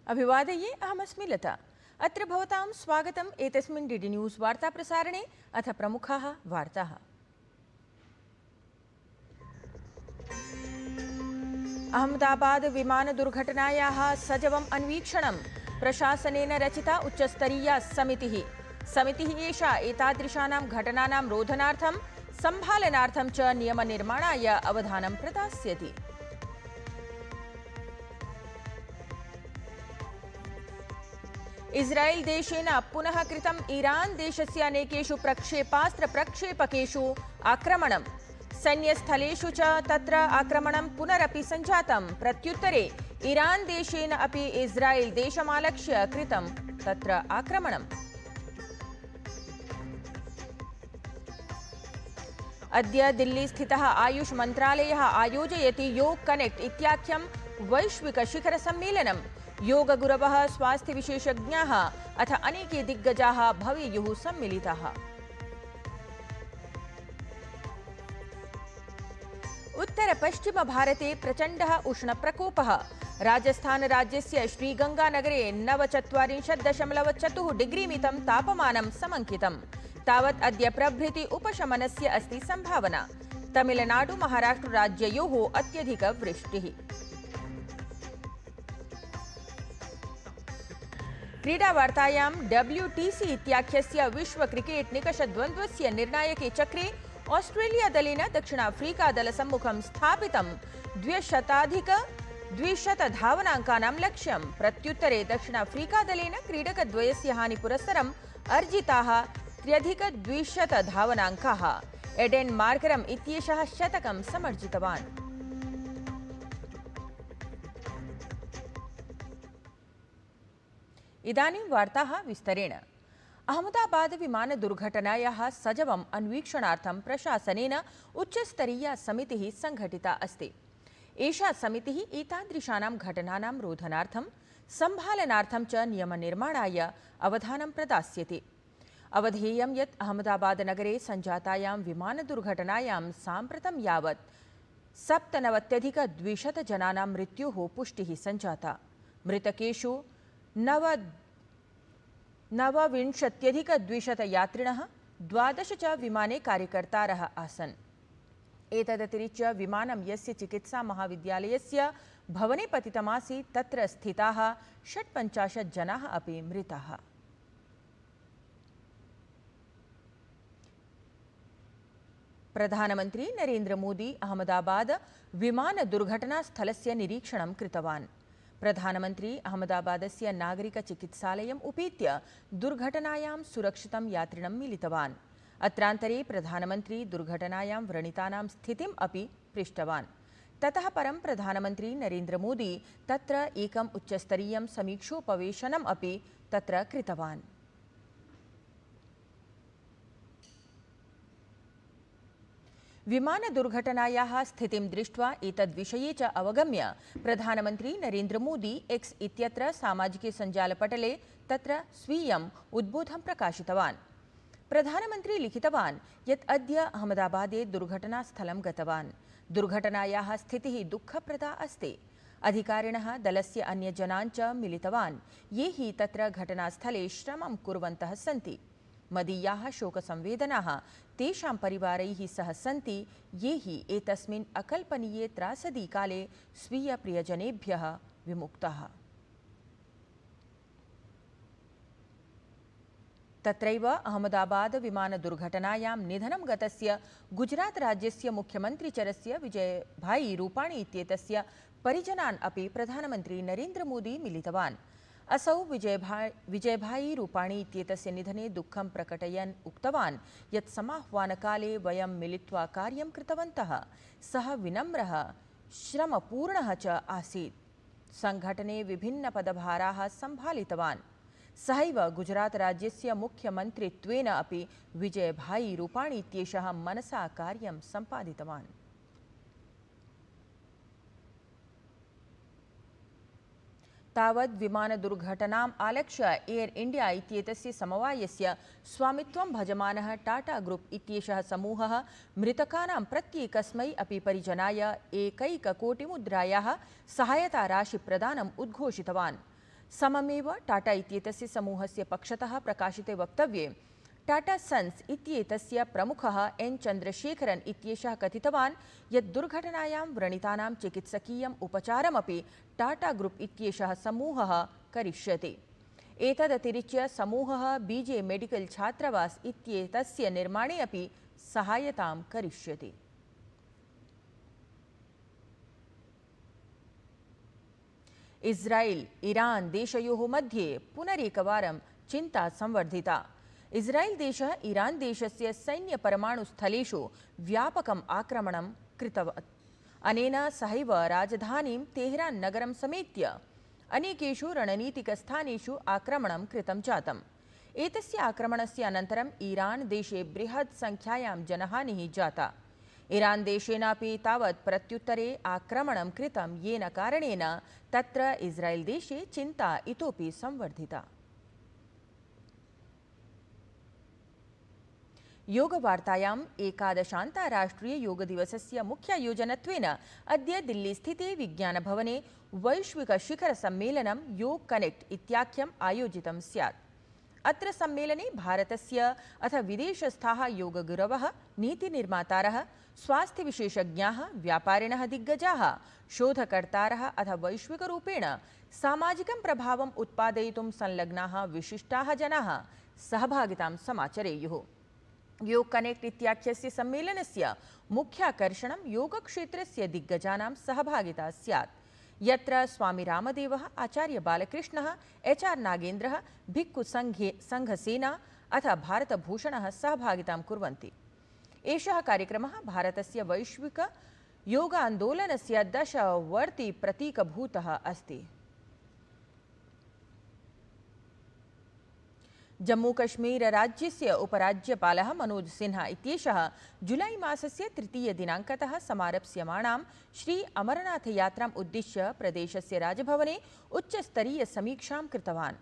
अभिवादये, अहमस्मि लता। अत्र भवतां स्वागतम् एतस्मिन् डीडी न्यूज़ वार्ताप्रसारणे। अथ प्रमुखाः वार्ताः। अहमदाबाद विमानदुर्घटनायाः सजवम् अन्वीक्षणं। प्रशासनेन रचिता उच्चस्तरीया समितिः। समितिः एषा एतादृशानां घटनानां रोधनार्थं सम्भालनार्थं च नियमनिर्माणाय अवधानं प्रदास्यति। इस्राएल देशेन पुनः कृतम् ईरान देशस्य अनेकेषु प्रक्षेपास्त्रप्रक्षेपकेषु आक्रमणम्। सैन्यस्थलेषु च तत्र आक्रमणं पुनरपि सञ्जातम्। प्रत्युत्तरे ईरान देशेन अपि इस्राएल देशमालक्ष्य कृतं तत्र आक्रमणम्। अद्य दिल्ली स्थितः आयुष मन्त्रालयः आयोजयति योग कनेक्ट इत्याख्यं वैश्विकशिखरसम्मेलनम्। योगगुरवः, स्वास्थ्यविशेषज्ञाः अथ अनेके दिग्गजाः भवेयुः सम्मिलिताः। उत्तरपश्चिमभारते प्रचण्डः उष्णप्रकोपः। राजस्थानराज्यस्य श्रीगङ्गानगरे 49.4 डिग्री मितं तापमानं समङ्कितम्। तावत् अद्य प्रभृति उपशमनस्य अस्ति सम्भावना। तमिलनाडु महाराष्ट्रराज्ययोः अत्यधिकवृष्टिः। क्रीडावार्तायां WTC इत्याख्यस्य विश्व क्रिकेट निकषद्वन्द्वस्य निर्णायके चक्रे ऑस्ट्रेलिया-दलेन दक्षिणाफ्रीका-दलसम्मुखं स्थापितं 200+ धावनाङ्कानां लक्ष्यं। प्रत्युत्तरे दक्षिणाफ्रीका-दलेन क्रीडकद्वयस्य हानिपुरस्सरम् अर्जिताः 3+200 धावनाङ्काः। एडेन मार्करम् इत्येषः शतकं समर्जितवान्। इदानीं वार्ताः विस्तरेण। अहमदाबाद विमानदुर्घटनायाः सजवम् अन्वीक्षणार्थं प्रशासनेन उच्चस्तरीया समितिः संघटिता अस्ति। एषा समितिः एतादृशानां घटनानां रोधनार्थं सम्भालनार्थं च नियमनिर्माणाय अवधानं प्रदास्यति। अवधेयं यत् अहमदाबादनगरे सञ्जातायां विमानदुर्घटनायां साम्प्रतं यावत् 97,200 जनानां मृत्योः पुष्टिः सञ्जाता। मृतकेषु 29,200 यात्रिणः, 12 च विमाने कार्यकर्तारः आसन्। एतदतिरिच्य विमानं यस्य चिकित्सा महाविद्यालयस्य भवने पतितमासीत् तत्र स्थिताः 56 जनाः अपि मृताः। प्रधानमन्त्री नरेन्द्र मोदी अहमदाबाद विमानदुर्घटनास्थलस्य निरीक्षणं कृतवान्। प्रधानमन्त्री अहमदाबादस्य नागरिकचिकित्सालयम् उपेत्य दुर्घटनायां सुरक्षितं यात्रिणं मिलितवान्। अत्रान्तरे प्रधानमन्त्री दुर्घटनायां व्रणितानां स्थितिम् अपि पृष्टवान्। ततः परं प्रधानमन्त्री नरेन्द्र मोदी तत्र एकम् उच्चस्तरीयं समीक्षोपवेशनम् अपि तत्र कृतवान्। विमानदुर्घटनायाः स्थितिं दृष्ट्वा एतद्विषये च अवगम्य प्रधानमन्त्री नरेन्द्र मोदी एक्स इत्यत्र सामाजिके सञ्जालपटले तत्र स्वीयम् उद्बोधं प्रकाशितवान्। प्रधानमन्त्री लिखितवान् यत् अद्य अहमदाबादे दुर्घटनास्थलं गतवान्। दुर्घटनायाः स्थितिः दुःखप्रदा अस्ति। अधिकारिणः दलस्य अन्यजनान् च मिलितवान्, ये हि तत्र घटनास्थले श्रमं कुर्वन्तः सन्ति। मदीयाः शोकसंवेदनाः तेषां परिवारैः सह सन्ति, ये हि एतस्मिन् अकल्पनीये त्रासदीकाले स्वीयप्रियजनेभ्यः विमुक्ताः। तत्रैव अहमदाबाद विमानदुर्घटनायां निधनं गतस्य गुजरात राज्यस्य मुख्यमन्त्रीचरस्य विजयभाई रूपाणी इत्येतस्य परिजनान् अपि प्रधानमन्त्री नरेन्द्र मोदी मिलितवान्। असौ विजयभाई रूपाणी इत्येतस्य निधने दुःखं प्रकटयन् उक्तवान् यत् समाह्वानकाले वयं मिलित्वा कार्यं कृतवन्तः। सः विनम्रः, श्रमपूर्णः च आसीत्। संघटने विभिन्नपदभाराः सम्भालितवान्। सहैव गुजरात राज्यस्य मुख्यमन्त्रित्वेन अपि विजयभाई रूपाणी इत्येषः मनसा कार्यं सम्पादितवान्। तावत् विमानदुर्घटनाम् आलक्ष्य एयर इंडिया इत्येतस्य समवायस्य स्वामित्वं भजमानः टाटा ग्रुप इत्येषः समूहः मृतकानां प्रत्येकस्मै अपि परिजनाय 1 कोटिमुद्रायाः सहायता राशि प्रदानम् उद्घोषितवान्। सममेव टाटा इत्येतस्य समूहस्य पक्षतः प्रकाशिते वक्तव्ये टाटा सन्स् इत्येतस्य प्रमुखः एन् चन्द्रशेखरन् इत्येषः कथितवान् यत् दुर्घटनायां व्रणितानां चिकित्सकीयम् उपचारमपि टाटा ग्रुप् इत्येषः समूहः करिष्यति। एतदतिरिच्य समूहः बीजे मेडिकल छात्रावास इत्येतस्य निर्माणे अपि सहायतां करिष्यति। इस्राएल ईरान देशयोः मध्ये पुनरेकवारं चिन्ता संवर्धिता। इस्राएल देशः ईरान देशस्य सैन्य परमाणुस्थलेषु व्यापकम् आक्रमणं कृतवान्। अनेन सहैव राजधानीं तेहरान नगरं समेत्य अनेकेषु रणनीतिकस्थानेषु आक्रमणं कृतं जातम्। एतस्य आक्रमणस्य अनन्तरं ईरान देशे बृहत् संख्यायां जनहानिः जाता। ईरान देशेनापि तावत् प्रत्युत्तरे आक्रमणं कृतं, येन कारणेन तत्र इस्राएल देशे चिन्ता इतोपि संवर्धिता। योगवार्तायाम् एकादशान्ताराष्ट्रिय योगदिवसस्य मुख्यायोजनत्वेन अद्य दिल्लीस्थिते विज्ञानभवने वैश्विकशिखरसम्मेलनं योग कनेक्ट इत्याख्यम् आयोजितं स्यात्। अत्र सम्मेलने भारतस्य अथ विदेशस्थाः योगगुरवः, नीतिनिर्मातारः, स्वास्थ्यविशेषज्ञाः, व्यापारिणः, दिग्गजाः, शोधकर्तारः अथ वैश्विकरूपेण सामाजिकं प्रभावम् उत्पादयितुं संलग्नाः विशिष्टाः जनाः सहभागितां समाचरेयुः। योग कनेक्ट इत्याख्यस्य सम्मेलनस्य मुख्याकर्षणं योगक्षेत्रस्य दिग्गजानां सहभागिता स्यात्, यत्र स्वामी रामदेवः, आचार्य बालकृष्णः, HR नागेन्द्रः, भिक्खु संघसेना अथ भारतभूषणः सहभागितां कुर्वन्ति। एषः कार्यक्रमः भारतस्य वैश्विक योगान्दोलनस्य दशवर्ति प्रतीकभूतः अस्ति। जम्मूकश्मीर राज्यस्य उपराज्यपालः मनोज सिन्हा इत्येषः जुलाई मासस्य 3 दिनाङ्कतः समारप्स्यमाणां श्री अमरनाथ यात्राम् उद्दिश्य प्रदेशस्य राजभवने उच्चस्तरीय समीक्षां कृतवान्।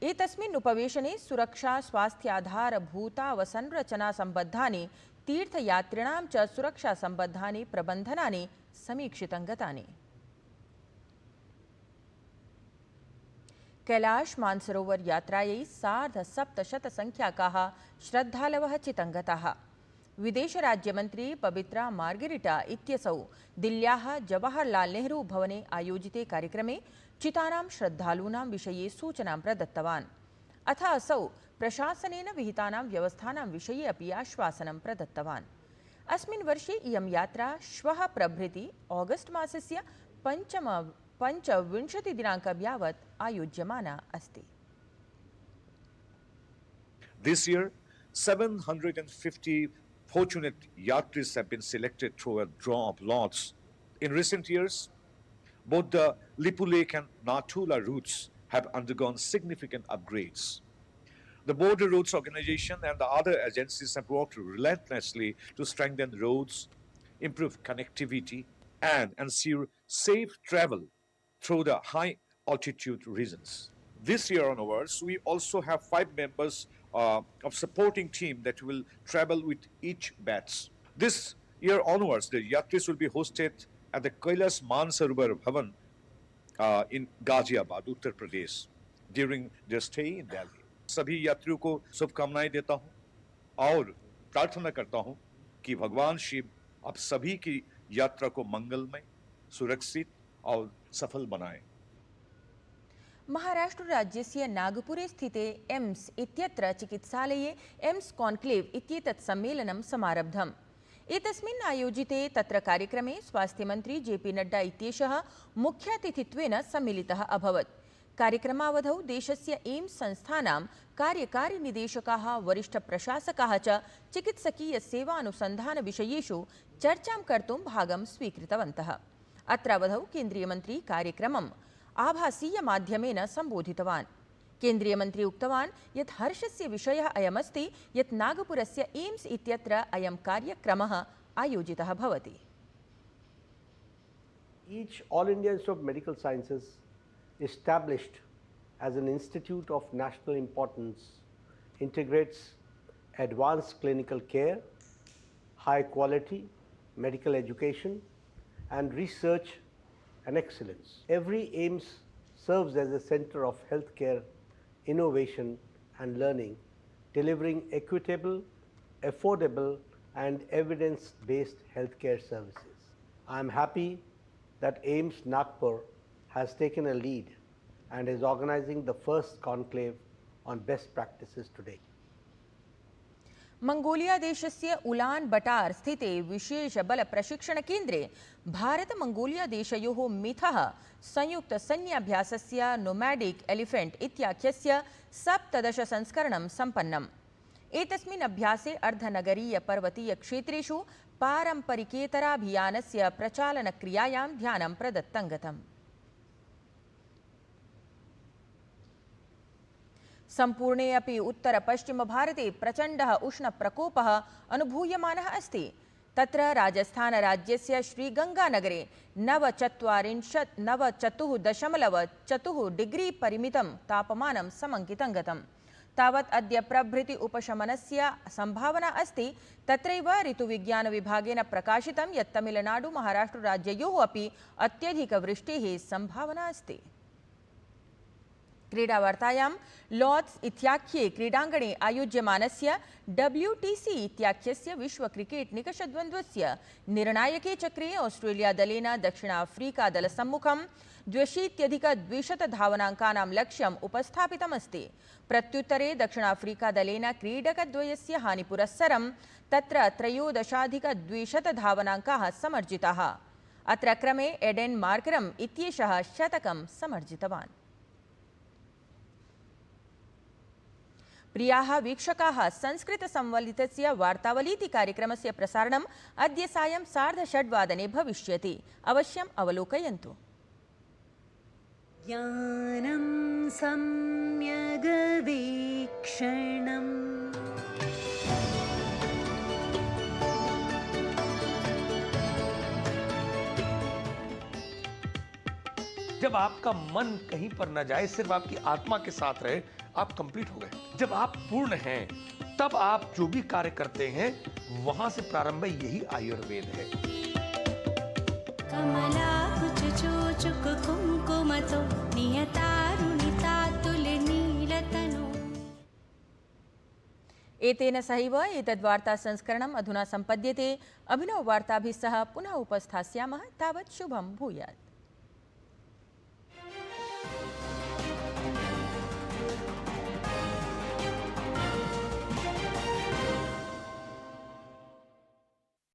एतस्मिन् उपवेशने सुरक्षा, स्वास्थ्याधारभूतावसंरचना सम्बद्धानि तीर्थयात्रिणां च सुरक्षा सम्बद्धानि प्रबन्धनानि समीक्षितं गतानि। कैलाश मानसरोवर यात्रायै 750 संख्याकाः श्रद्धालवः चितं गताः। विदेशराज्यमन्त्री पबित्रा मार्गेरिटा इत्यसौ दिल्ल्याः जवाहरलाल नेहरू भवने आयोजिते कार्यक्रमे चितानां श्रद्धालूनां विषये सूचनां प्रदत्तवान्। अथ असौ प्रशासनेन विहितानां व्यवस्थानां विषये अपि आश्वासनं प्रदत्तवान्। अस्मिन् वर्षे इयं यात्रा श्वः प्रभृति ऑगस्ट मासस्य 25 दिनाङ्कं यावत् आयोज्यमाना अस्ति। This year, 750 fortunate yatris have been selected through a draw of lots. In recent years, both the Lipu Lake and Nathula routes have undergone significant upgrades. The Border Roads Organization and the other agencies have worked relentlessly to strengthen roads, improve connectivity, and ensure safe travel through the high altitude regions. This year onwards, we also have 5 members of supporting team that will travel with each batch. This year onwards, the yatris will be hosted at the Kailash Mansarovar Bhavan in Ghaziabad, Uttar Pradesh, during their stay in Delhi. सभी यात्रियों को शुभकामनाएं देता हूं और प्रार्थना करता हूं कि भगवान शिव आप सभी की यात्रा को मंगलमय, सुरक्षित और सफल बनाएं। महाराष्ट्र राज्यस्य नागपुरे स्थिते एम्स इत्यत्र चिकित्सालये एम्स कॉन्क्लेव इत्येतत् सम्मेलनं समारब्धम्। एतस्मिन् आयोजिते तत्र कार्यक्रमे स्वास्थ्यमन्त्री JP नड्डा इत्येषः मुख्यातिथित्वेन सम्मिलितः अभवत्। कार्यक्रमावधौ देशस्य एम्स संस्थानां कार्यकारी निदेशकाः, वरिष्ठप्रशासकाः च चिकित्सकीय सेवानुसन्धानविषयेषु चर्चां कर्तुं भागं स्वीकृतवन्तः। अत्रावधौ केन्द्रीयमन्त्री कार्यक्रमम् आभासीयमाध्यमेन सम्बोधितवान्। केन्द्रीयमन्त्री उक्तवान् यत् हर्षस्य विषयः अयमस्ति यत् नागपुरस्य एम्स इत्यत्र अयं कार्यक्रमः आयोजितः भवति। Each All India Institute of Medical Sciences established as an institute of national importance integrates advanced clinical care, high quality medical education and research and excellence. Every AIIMS serves as a center of healthcare innovation and learning, delivering equitable, affordable, and evidence-based healthcare services. I am happy that AIIMS Nagpur has taken a lead and is organizing the first conclave on best practices today. Mongolia देशस्य Ulan बटार स्थिते विशेष बल प्रशिक्षण केन्द्रे Bharat Mongolia देशयोः मिथः संयुक्त सैन्याभ्यासस्य nomadic elephant इत्याख्यस्य 17 संस्करणं सम्पन्नम्। एतस्मिन् अभ्यासे अर्धनगरीय पर्वतीय क्षेत्रेषु पारम्परिकेतराभियानस्य प्रचालनक्रियायां ध्यानं प्रदत्तं गतम्। संपूर्णे अपि उत्तर पश्चिम भारते प्रचंडः उष्णप्रकोपः अनुभूयमानः अस्ति। तत्र राजस्थान राज्यस्य श्रीगंगानगरे 9.4 डिग्री परिमितं तापमानं समङ्कितं गतम्। तावत् अद्य प्रभृति उपशमनस्य संभावना अस्ति। तत्रैव ऋतुविज्ञानविभागेन प्रकाशितं यत् तमिलनाडु महाराष्ट्र राज्ययोः अपि अत्यधिकवृष्टेः संभावना अस्ति। क्रीडावार्तायां लॉर्ड्स इत्याख्ये क्रीडाङ्गणे आयोज्यमानस्य WTC इत्याख्यस्य विश्व क्रिकेट निकषद्वन्द्वस्य निर्णायके चक्रे ऑस्ट्रेलिया दलेन दक्षिणाफ्रीका दलसम्मुखं 82 धावनाङ्कानां लक्ष्यम् उपस्थापितमस्ति। प्रत्युत्तरे दक्षिणाफ्रीका दलेन क्रीडकद्वयस्य हानिपुरस्सरं तत्र 13 धावनाङ्काः समर्जिताः। अत्र क्रमे एडेन मार्करम इत्येषः शतकं समर्जितवान्। प्रियाः वीक्षकाः, संस्कृतसंवलितस्य वार्तावलीति कार्यक्रमस्य प्रसारणम् अद्य सायं 6:30 भविष्यति। अवश्यम् अवलोकयन्तु। ज्ञानं सम्यग्वीक्षणम् जब आपका मन कहीं पर न जाए, सिर्फ आपकी आत्मा के साथ रहे, आप कंप्लीट हो गए। जब आप पूर्ण हैं, तब आप जो भी कार्य करते हैं वहां से प्रारंभ है। यही आयुर्वेद है। कमला कुचुचुक कुंकुमतो नियतारुणितातुलनीलतनु। एतेन सहैव एतद्वार्ता संस्करणम् अधुना सम्पद्यते। अभिनववार्ताभिः सह पुनः उपस्थास्यामः। तावत् शुभं भूयात्।